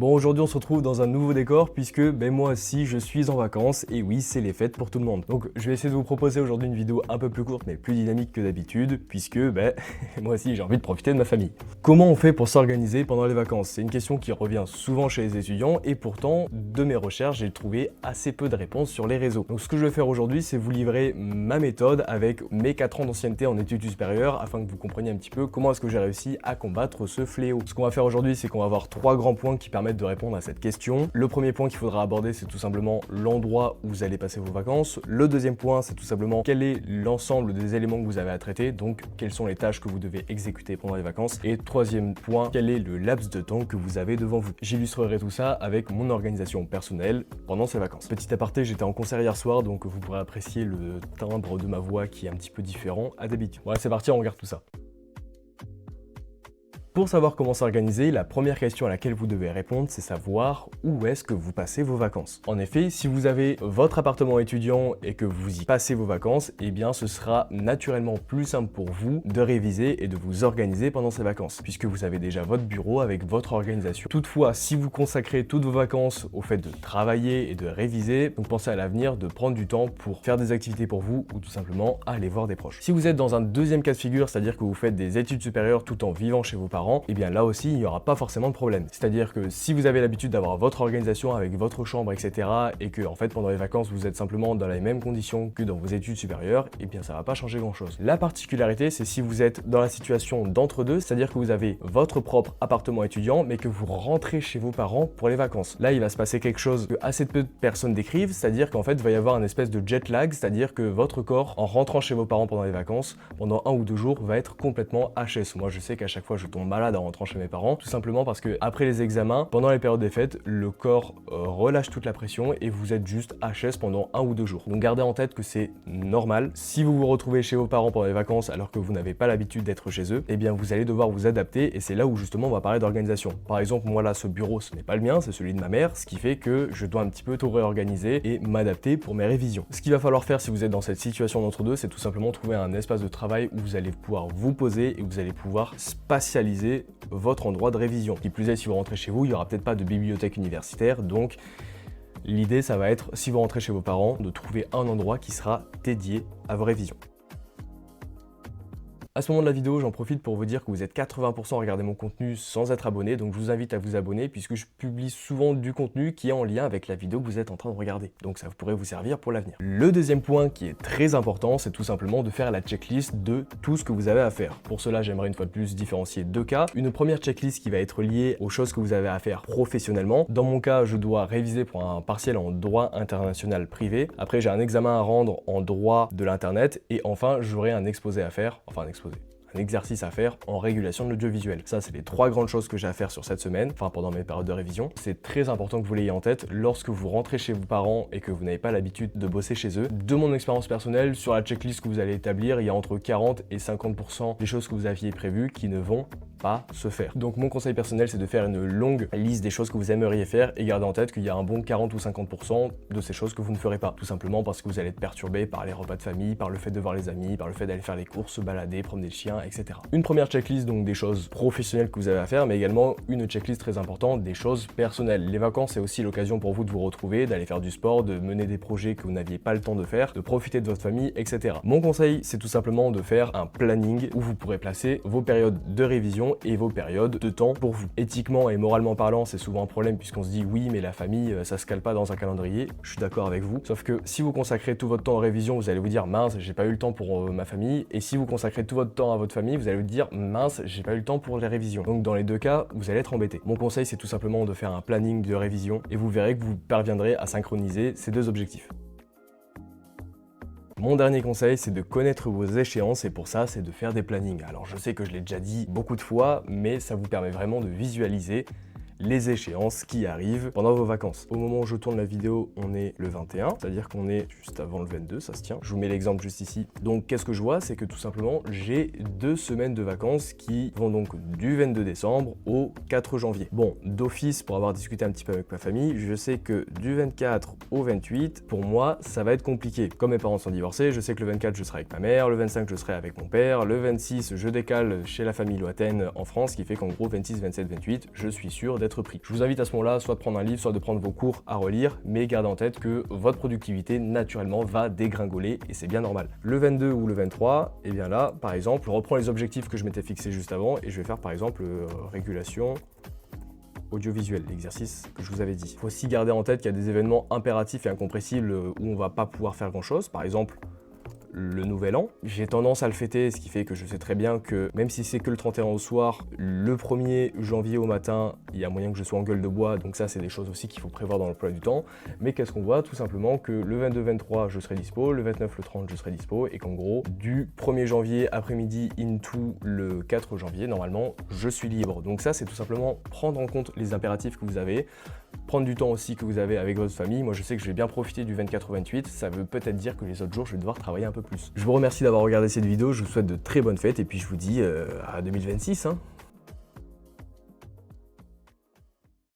Bon, aujourd'hui on se retrouve dans un nouveau décor puisque moi aussi je suis en vacances et oui, c'est les fêtes pour tout le monde. Donc je vais essayer de vous proposer aujourd'hui une vidéo un peu plus courte mais plus dynamique que d'habitude puisque moi aussi j'ai envie de profiter de ma famille. Comment on fait pour s'organiser pendant les vacances? C'est une question qui revient souvent chez les étudiants et pourtant de mes recherches j'ai trouvé assez peu de réponses sur les réseaux. Donc ce que je vais faire aujourd'hui, c'est vous livrer ma méthode avec mes 4 ans d'ancienneté en études supérieures afin que vous compreniez un petit peu comment est-ce que j'ai réussi à combattre ce fléau. Ce qu'on va faire aujourd'hui, c'est qu'on va avoir 3 grands points qui permettent de répondre à cette question. Le premier point qu'il faudra aborder, c'est tout simplement l'endroit où vous allez passer vos vacances. Le deuxième point, c'est tout simplement quel est l'ensemble des éléments que vous avez à traiter, donc quelles sont les tâches que vous devez exécuter pendant les vacances. Et troisième point, quel est le laps de temps que vous avez devant vous. J'illustrerai tout ça avec mon organisation personnelle pendant ces vacances. Petit aparté, j'étais en concert hier soir, donc vous pourrez apprécier le timbre de ma voix qui est un petit peu différent à d'habitude. Voilà, c'est parti, on regarde tout ça. Pour savoir comment s'organiser, la première question à laquelle vous devez répondre, c'est savoir où est-ce que vous passez vos vacances. En effet, si vous avez votre appartement étudiant et que vous y passez vos vacances, eh bien ce sera naturellement plus simple pour vous de réviser et de vous organiser pendant ces vacances, puisque vous avez déjà votre bureau avec votre organisation. Toutefois, si vous consacrez toutes vos vacances au fait de travailler et de réviser, donc pensez à l'avenir de prendre du temps pour faire des activités pour vous ou tout simplement aller voir des proches. Si vous êtes dans un deuxième cas de figure, c'est-à-dire que vous faites des études supérieures tout en vivant chez vos parents, et bien là aussi il n'y aura pas forcément de problème. C'est-à-dire que si vous avez l'habitude d'avoir votre organisation avec votre chambre, etc. et que en fait pendant les vacances vous êtes simplement dans les mêmes conditions que dans vos études supérieures, et bien ça va pas changer grand-chose. La particularité, c'est si vous êtes dans la situation d'entre-deux, c'est-à-dire que vous avez votre propre appartement étudiant mais que vous rentrez chez vos parents pour les vacances. Là il va se passer quelque chose que assez peu de personnes décrivent, c'est-à-dire qu'en fait il va y avoir une espèce de jet lag, c'est-à-dire que votre corps en rentrant chez vos parents pendant les vacances, pendant 1 ou 2 jours, va être complètement HS. Moi je sais qu'à chaque fois je tombe malade en rentrant chez mes parents, tout simplement parce que après les examens, pendant les périodes des fêtes, le corps relâche toute la pression et vous êtes juste HS pendant 1 ou 2 jours. Donc gardez en tête que c'est normal. Si vous vous retrouvez chez vos parents pendant les vacances alors que vous n'avez pas l'habitude d'être chez eux, eh bien vous allez devoir vous adapter et c'est là où justement on va parler d'organisation. Par exemple, moi là, ce bureau, ce n'est pas le mien, c'est celui de ma mère, ce qui fait que je dois un petit peu tout réorganiser et m'adapter pour mes révisions. Ce qu'il va falloir faire si vous êtes dans cette situation d'entre-deux, c'est tout simplement trouver un espace de travail où vous allez pouvoir vous poser et vous allez pouvoir spatialiser votre endroit de révision. Qui plus est, si vous rentrez chez vous, il n'y aura peut-être pas de bibliothèque universitaire, donc l'idée ça va être, si vous rentrez chez vos parents, de trouver un endroit qui sera dédié à vos révisions. À ce moment de la vidéo, j'en profite pour vous dire que vous êtes 80% à regarder mon contenu sans être abonné, donc je vous invite à vous abonner puisque je publie souvent du contenu qui est en lien avec la vidéo que vous êtes en train de regarder. Donc ça pourrait vous servir pour l'avenir. Le deuxième point qui est très important, c'est tout simplement de faire la checklist de tout ce que vous avez à faire. Pour cela, j'aimerais une fois de plus différencier 2 cas. Une première checklist qui va être liée aux choses que vous avez à faire professionnellement. Dans mon cas, je dois réviser pour un partiel en droit international privé. Après, j'ai un examen à rendre en droit de l'internet et enfin, j'aurai un exposé à faire, un exercice à faire en régulation de l'audiovisuel. Ça, c'est les 3 grandes choses que j'ai à faire sur cette semaine, enfin pendant mes périodes de révision. C'est très important que vous l'ayez en tête lorsque vous rentrez chez vos parents et que vous n'avez pas l'habitude de bosser chez eux. De mon expérience personnelle, sur la checklist que vous allez établir, il y a entre 40 et 50% des choses que vous aviez prévues qui ne vont pas se faire. Donc mon conseil personnel, c'est de faire une longue liste des choses que vous aimeriez faire et garder en tête qu'il y a un bon 40 ou 50% de ces choses que vous ne ferez pas. Tout simplement parce que vous allez être perturbé par les repas de famille, par le fait de voir les amis, par le fait d'aller faire les courses, se balader, promener le chien, etc. Une première checklist, donc des choses professionnelles que vous avez à faire, mais également une checklist très importante des choses personnelles. Les vacances, c'est aussi l'occasion pour vous de vous retrouver, d'aller faire du sport, de mener des projets que vous n'aviez pas le temps de faire, de profiter de votre famille, etc. Mon conseil, c'est tout simplement de faire un planning où vous pourrez placer vos périodes de révision et vos périodes de temps pour vous. Éthiquement et moralement parlant, c'est souvent un problème puisqu'on se dit oui, mais la famille, ça se cale pas dans un calendrier. Je suis d'accord avec vous. Sauf que si vous consacrez tout votre temps en révision, vous allez vous dire mince, j'ai pas eu le temps pour ma famille. Et si vous consacrez tout votre temps à votre famille, vous allez vous dire mince, j'ai pas eu le temps pour les révisions. Donc dans les 2 cas, vous allez être embêté. Mon conseil, c'est tout simplement de faire un planning de révision et vous verrez que vous parviendrez à synchroniser ces 2 objectifs. Mon dernier conseil, c'est de connaître vos échéances et pour ça, c'est de faire des plannings. Alors je sais que je l'ai déjà dit beaucoup de fois, mais ça vous permet vraiment de visualiser les échéances qui arrivent pendant vos vacances. Au moment où je tourne la vidéo, on est le 21, c'est-à-dire qu'on est juste avant le 22, ça se tient. Je vous mets l'exemple juste ici. Donc qu'est-ce que je vois? C'est que tout simplement, j'ai 2 semaines de vacances qui vont donc du 22 décembre au 4 janvier. Bon, d'office, pour avoir discuté un petit peu avec ma famille, je sais que du 24 au 28, pour moi, ça va être compliqué. Comme mes parents sont divorcés, je sais que le 24, je serai avec ma mère, le 25, je serai avec mon père, le 26, je décale chez la famille lointaine en France, ce qui fait qu'en gros, 26, 27, 28, je suis sûr d'être d'être pris. Je vous invite à ce moment-là soit de prendre un livre, soit de prendre vos cours à relire, mais gardez en tête que votre productivité naturellement va dégringoler et c'est bien normal. Le 22 ou le 23, et bien là, par exemple, je reprends les objectifs que je m'étais fixés juste avant et je vais faire par exemple régulation audiovisuel, l'exercice que je vous avais dit. Il faut aussi garder en tête qu'il y a des événements impératifs et incompressibles où on va pas pouvoir faire grand chose. Par exemple, le nouvel an. J'ai tendance à le fêter, ce qui fait que je sais très bien que même si c'est que le 31 au soir, le 1er janvier au matin, il y a moyen que je sois en gueule de bois, donc ça c'est des choses aussi qu'il faut prévoir dans l'emploi du temps. Mais qu'est-ce qu'on voit? Tout simplement que le 22-23 je serai dispo, le 29, le 30 je serai dispo, et qu'en gros, du 1er janvier après-midi into le 4 janvier, normalement, je suis libre. Donc ça c'est tout simplement prendre en compte les impératifs que vous avez, prendre du temps aussi que vous avez avec votre famille. Moi je sais que je vais bien profiter du 24-28, ça veut peut-être dire que les autres jours je vais devoir travailler un peu plus. Je vous remercie d'avoir regardé cette vidéo, je vous souhaite de très bonnes fêtes et puis je vous dis à 2026.